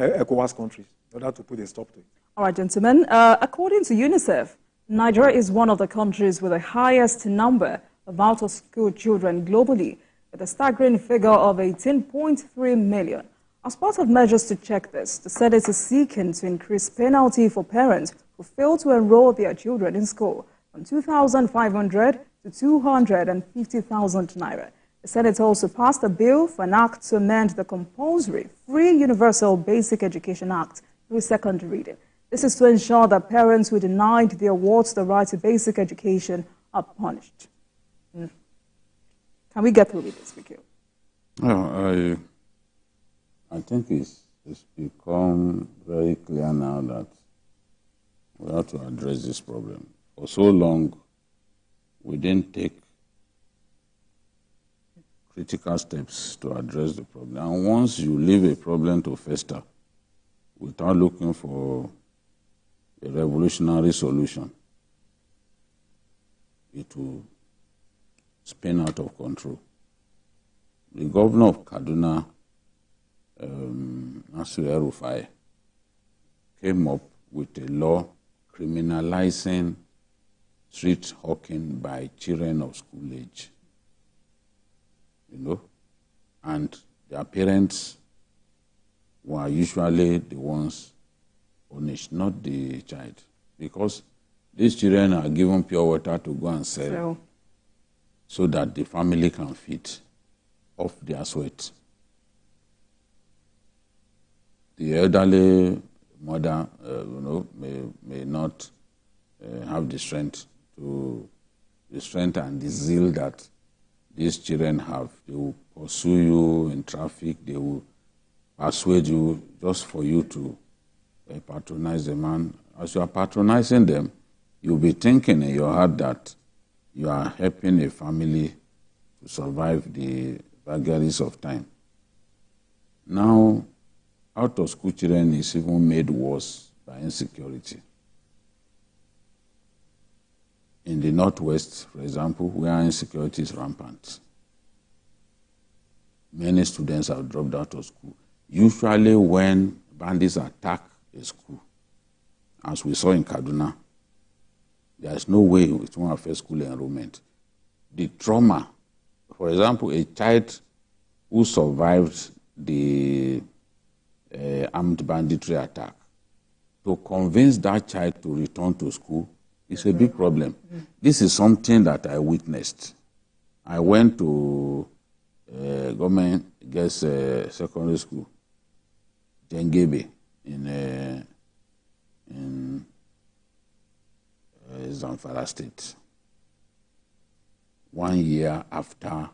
ECOWAS countries in order to put a stop to it. All right, gentlemen. According to UNICEF, Nigeria is one of the countries with the highest number of out-of-school children globally, with a staggering figure of 18.3 million. As part of measures to check this, the Senate is seeking to increase penalty for parents who fail to enroll their children in school from 2,500 to 250,000 naira. The Senate also passed a bill for an act to amend the Compulsory Free Universal Basic Education Act through second reading. This is to ensure that parents who denied their wards the right to basic education are punished. Can we get through with this, Mikhail? No, I think it's become very clear now that we have to address this problem. For so long, we didn't take critical steps to address the problem. And once you leave a problem to fester without looking for a revolutionary solution, it will spin out of control. The governor of Kaduna, Nasir El-Rufai, came up with a law criminalizing street hawking by children of school age. You know, and their parents were usually the ones punished, not the child, because these children are given pure water to go and sell so that the family can feed off their sweat. The elderly mother, may not have the strength and the zeal that these children have. They will pursue you in traffic. They will persuade you just for you to patronize them. And as you are patronizing them, you'll be thinking in your heart that you are helping a family to survive the vagaries of time. Now, out-of-school children is even made worse by insecurity. In the Northwest, for example, where insecurity is rampant, many students have dropped out of school. Usually when bandits attack a school, as we saw in Kaduna, there is no way it won't affect school enrollment. The trauma, for example, a child who survived the armed banditry attack, to convince that child to return to school is a big problem. This is something that I witnessed. I went to government girls secondary school, Jengebe, in Zamfara State. 1 year after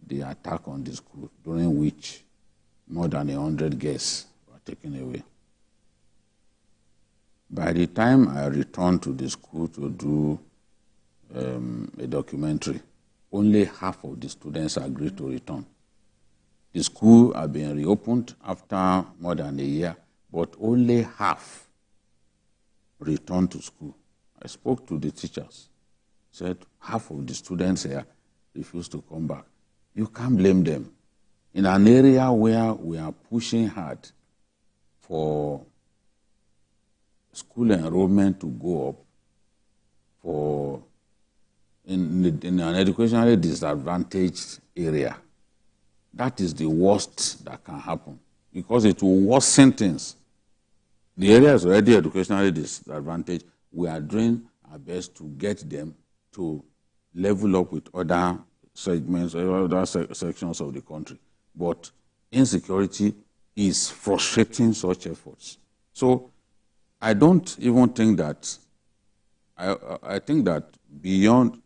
the attack on the school, during which more than 100 girls were taken away. By the time I returned to the school to do a documentary, only half of the students agreed to return. The school had been reopened after more than a year, but only half returned to school. I spoke to the teachers, said half of the students here refused to come back. You can't blame them. In an area where we are pushing hard for school enrollment to go up, in an educationally disadvantaged area, that is the worst that can happen, because it will worsen things. The area is already educationally disadvantaged. We are doing our best to get them to level up with other segments, other sections of the country. But insecurity is frustrating such efforts. So I don't even think that, I think that beyond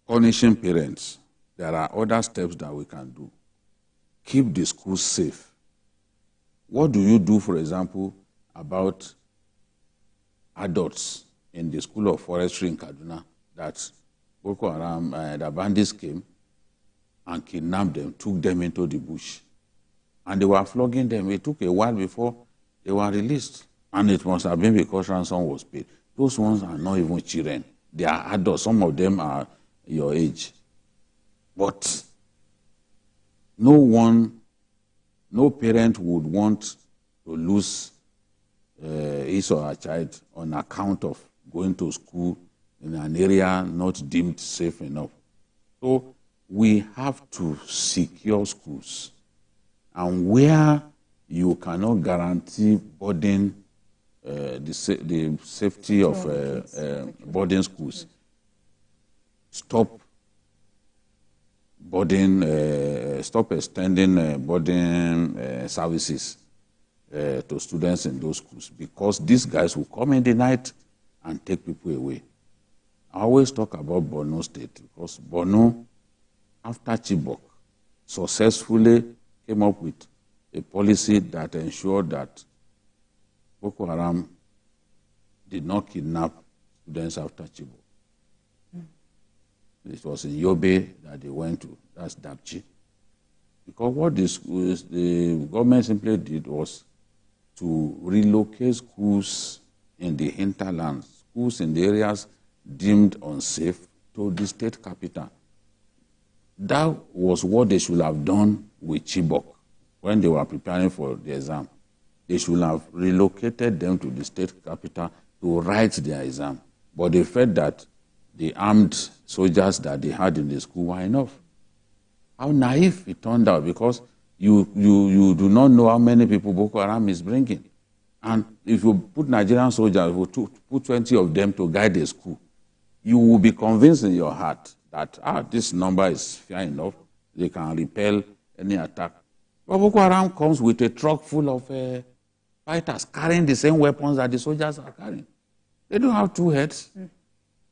punishing parents, there are other steps that we can do. Keep the schools safe. What do you do, for example, about adults in the School of Forestry in Kaduna that Boko Haram, the bandits came and kidnapped them, took them into the bush, and they were flogging them. It took a while before they were released, and it must have been because ransom was paid. Those ones are not even children. They are adults. Some of them are your age. But no parent would want to lose his or her child on account of going to school in an area not deemed safe enough. So we have to secure schools. And where you cannot guarantee boarding, the safety of boarding schools, stop extending boarding services to students in those schools, because these guys will come in the night and take people away. I always talk about Borno State, because Borno, after Chibok, successfully came up with a policy that ensured that Boko Haram did not kidnap students after Chibok. It was in Yobe that they went to, that's Dapchi. Because what the government simply did was to relocate schools in the hinterlands, schools in the areas deemed unsafe, to the state capital. That was what they should have done with Chibok when they were preparing for the exam. They should have relocated them to the state capital to write their exam. But they felt that the armed soldiers that they had in the school were enough. How naive it turned out, because you do not know how many people Boko Haram is bringing. And if you put Nigerian soldiers, put 20 of them to guide the school, you will be convinced in your heart that this number is fair enough, they can repel any attack. But Boko Haram comes with a truck full of fighters carrying the same weapons that the soldiers are carrying. They don't have two heads.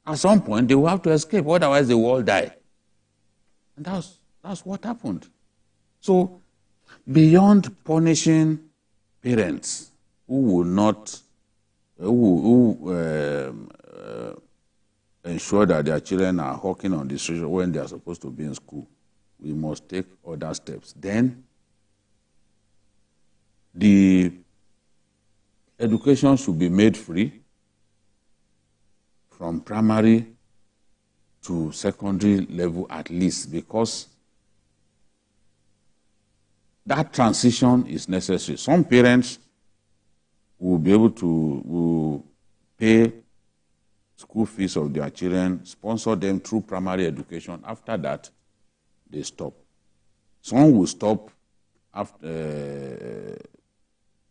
At some point, they will have to escape, otherwise they will all die. And that's what happened. So, beyond punishing parents who will not, ensure that their children are hawking on the street when they are supposed to be in school, we must take other steps. Then, the education should be made free from primary to secondary level at least, because that transition is necessary. Some parents will be able to pay school fees of their children, sponsor them through primary education. After that, they stop. Some will stop after,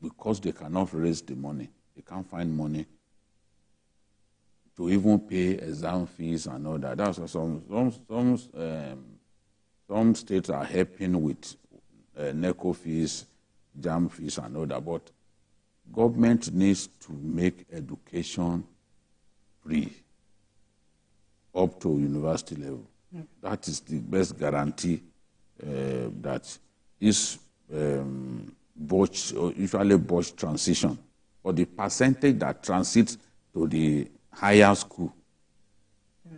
because they cannot raise the money. They can't find money to even pay exam fees and all that. That's some states are helping with NECO fees, JAM fees and all that. But government needs to make education free up to university level. That is the best guarantee that is usually botched transition, or the percentage that transits to the higher school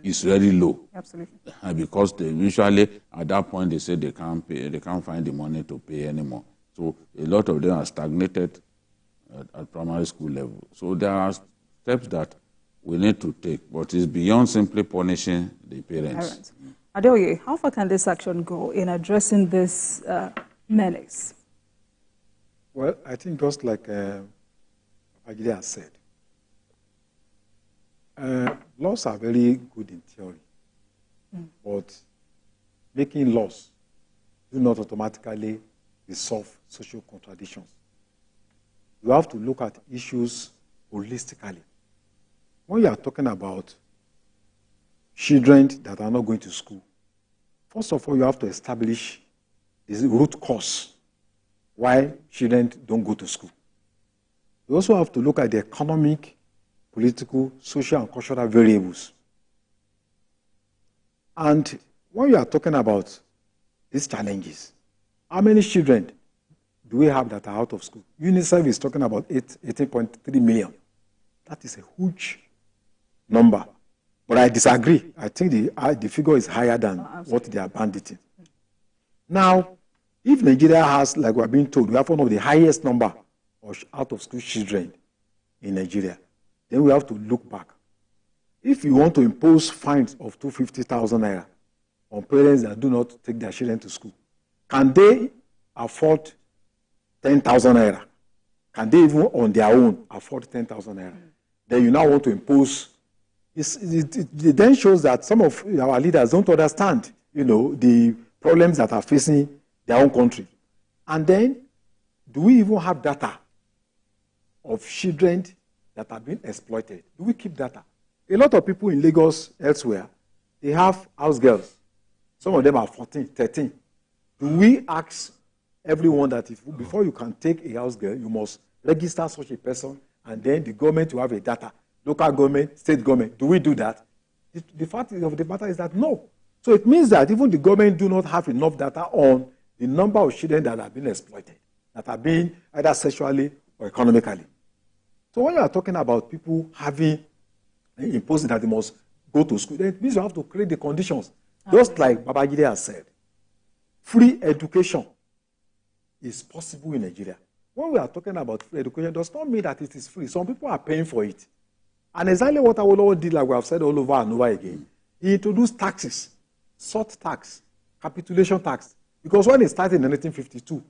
is very low. Absolutely. Because they usually, at that point, they say they can't pay, they can't find the money to pay anymore. So a lot of them are stagnated at primary school level. So there are steps that we need to take, but it's beyond simply punishing the parents. Adeoye, how far can this action go in addressing this menace? Well, I think just like Agide has said, laws are very good in theory, but making laws do not automatically resolve social contradictions. You have to look at issues holistically. When you are talking about children that are not going to school, first of all, you have to establish the root cause why children don't go to school. You also have to look at the economic, political, social, and cultural variables. And when you are talking about these challenges, how many children do we have that are out of school? UNICEF is talking about 18.3 million. That is a huge number. But I disagree. I think the figure is higher than what they are banditing. Now, if Nigeria has, like we're being told, we have one of the highest number of out-of-school children in Nigeria, then we have to look back. If you want to impose fines of 250,000 naira on parents that do not take their children to school, can they afford 10,000 naira can they even on their own afford 10,000 naira? Then you now want to impose. It then shows that some of our leaders don't understand, the problems that are facing their own country. And then, do we even have data of children that are being exploited? Do we keep data? A lot of people in Lagos, elsewhere, they have house girls. Some of them are 14, 13. Do we ask everyone that before you can take a house girl, you must register such a person, and then the government will have a data, local government, state government? Do we do that? The fact of the matter is that no. So it means that even the government do not have enough data on the number of children that are being exploited, that are being either sexually or economically. So when you are talking about people imposing that they must go to school, then it means you have to create the conditions. Just like Babajide has said, free education is possible in Nigeria. When we are talking about free education, it does not mean that it is free. Some people are paying for it. And exactly what Awolowo did, like we have said all over and over again, he introduced taxes, salt tax, capitulation tax. Because when it started in 1952,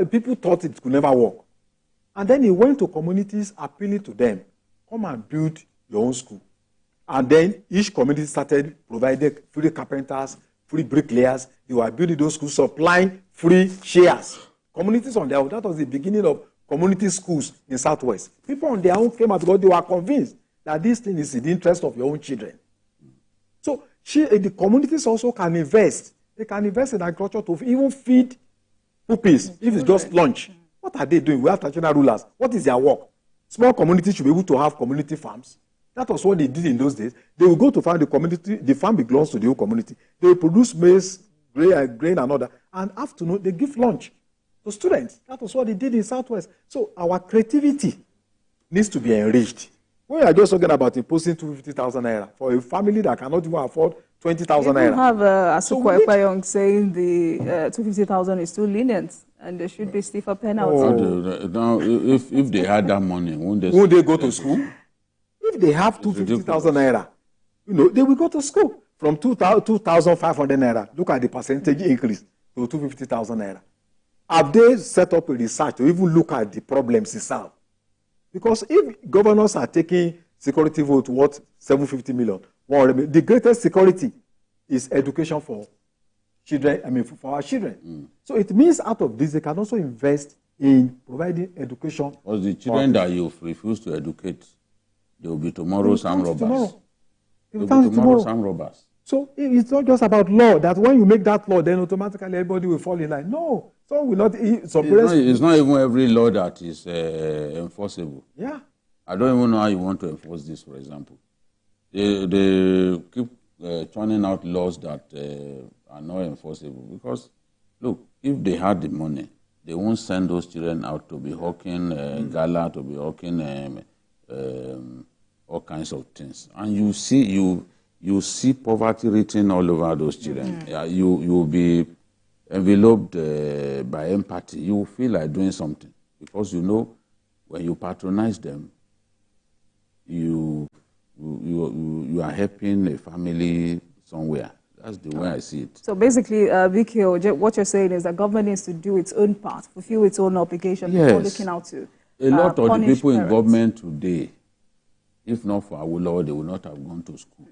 people thought it could never work. And then he went to communities appealing to them, come and build your own school. And then each community started providing free carpenters, free bricklayers. They were building those schools, supplying free shares. Communities on their own. That was the beginning of community schools in Southwest. People on their own came out because they were convinced that this thing is in the interest of your own children. So the communities also can invest. They can invest in agriculture to even feed puppies if it's just lunch. What are they doing? We have traditional rulers. What is their work? Small communities should be able to have community farms. That was what they did in those days. They will go to farm the community. The farm belongs to the whole community. They will produce maize, grain and other. And afternoon, they give lunch to students. That was what they did in Southwest. So our creativity needs to be enriched. We are just talking about imposing 250,000 naira for a family that cannot even afford 20,000 naira. You have Asuko Ekpayong saying the 250,000 is too lenient and there should be stiffer penalties. Now, if they had that money, won't they go to school? If they have 250,000 naira, they will go to school. From 2,500 naira, look at the percentage increase to 250,000 naira. Have they set up a research to even look at the problems itself? Because if governors are taking security vote worth 750 million, the greatest security is education for children, for our children. So it means out of this, they can also invest in providing education. Because the children that you refuse to educate, they will be tomorrow's armed robbers. They will be tomorrow's armed robbers. So it's not just about law, that when you make that law, then automatically everybody will fall in line. No. So will not. It's not even every law that is enforceable. Yeah. I don't even know how you want to enforce this, for example. They keep turning out laws that are not enforceable. Because, look, if they had the money, they won't send those children out to be hawking gala, to be hawking all kinds of things. And you see poverty written all over those children. Yeah, you will be enveloped by empathy. You will feel like doing something. Because when you patronize them, you are helping a family somewhere. That's the way I see it. So basically, Vicky, what you're saying is that government needs to do its own part, fulfill its own obligation before looking out to a lot of the people parents. in government today, if not for Awolowo, they would not have gone to school.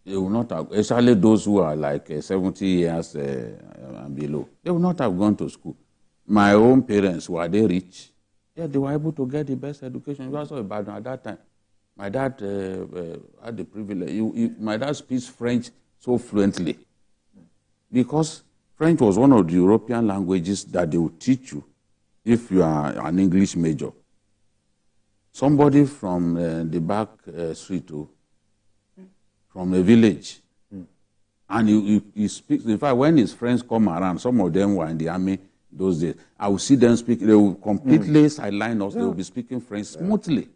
They will not have, especially those who are like 70 years and below. They will not have gone to school. My own parents, were they rich? Yeah, they were able to get the best education. It was so bad at that time. My dad had the privilege. My dad speaks French so fluently because French was one of the European languages that they will teach you if you are an English major. Somebody from the back street, from a village, and he speaks. In fact, when his friends come around, some of them were in the army those days. I will see them speak. They will completely sideline us. They will be speaking French smoothly.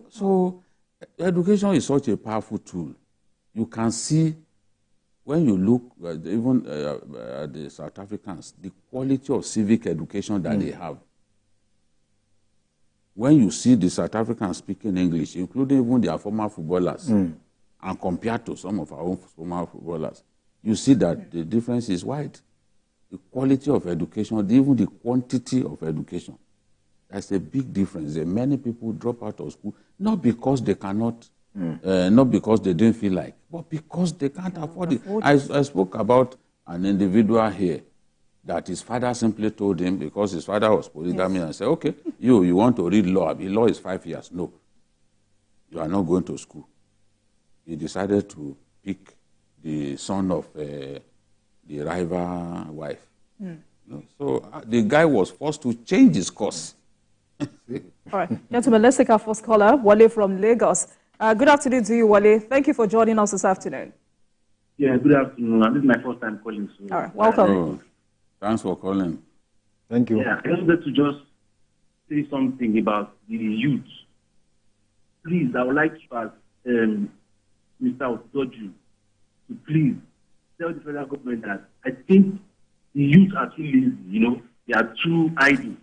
So education is such a powerful tool. You can see when you look even at the South Africans, the quality of civic education that they have. When you see the South Africans speaking English, including even their former footballers, and compared to some of our own former footballers, you see that the difference is wide. the quality of education, even the quantity of education. There's a big difference. Many people drop out of school, not because they cannot, not because they didn't feel like, but because they can't afford it. I spoke about an individual here that his father simply told him, because his father was polygamy, and said, okay, you want to read law. Law is 5 years. No, you are not going to school. He decided to pick the son of the rival wife. So the guy was forced to change his course. All right, gentlemen, let's take our first caller, Wale from Lagos. Good afternoon to you, Wale. Thank you for joining us this afternoon. Yeah, good afternoon. This is my first time calling. So all right, welcome. Oh, thanks for calling. Thank you. Yeah, I wanted to just say something about the youth. Please, I would like you as Mr. Otoju to please tell the federal government that I think the youth are too lazy, they are too idle.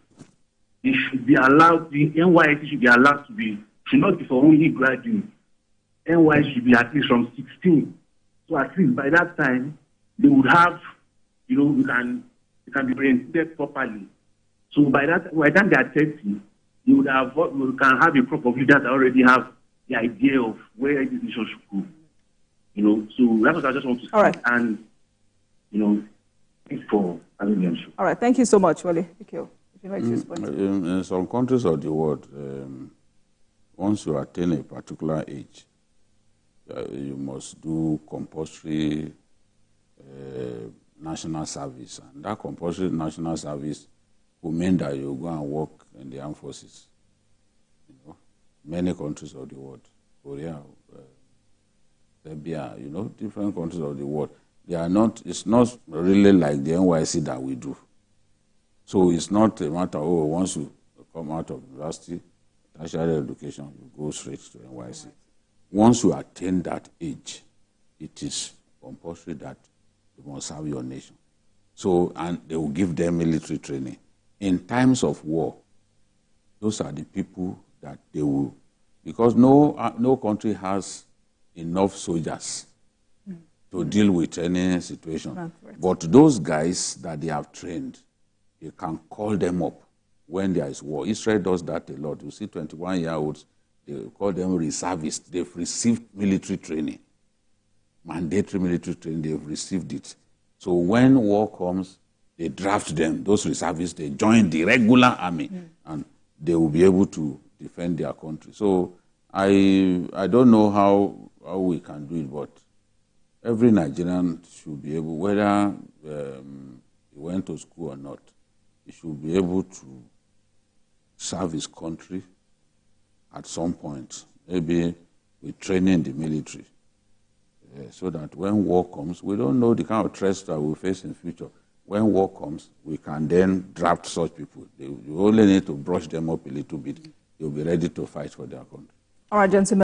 They should be allowed, the NYSC should be allowed to be, should not be for only graduates. NYSC should be at least from 16. So at least by that time, they would have, we can be oriented properly. So by the time they are 30, we can have a crop of leaders that already have the idea of where this nation should go. So that's what I just want to say. All right. And, thanks for having me on the show. All right, thank you so much, Wale. Thank you. If you like to respond. In some countries of the world, once you attain a particular age, you must do compulsory national service. And that compulsory national service will mean that you go and work in the armed forces. Many countries of the world, Korea, Serbia, different countries of the world, they are not, it's not really like the NYSC that we do. So it's not a matter of, once you come out of university, tertiary education, you go straight to NYSC. Once you attain that age, it is compulsory that you must serve your nation. So, and they will give them military training. In times of war, those are the people that they will, because no country has enough soldiers to deal with any situation. Right. But those guys that they have trained, you can call them up when there is war. Israel does that a lot. You see 21-year-olds, they call them reservists. They've received military training, mandatory military training, they've received it. So when war comes, they draft them, those reservists, they join the regular army, and they will be able to defend their country. So I don't know how we can do it, but every Nigerian should be able, whether he went to school or not, he should be able to serve his country at some point, maybe with training in the military, so that when war comes, we don't know the kind of threats that we'll face in the future. When war comes, we can then draft such people. You only need to brush them up a little bit. They'll be ready to fight for their country. All right, gentlemen.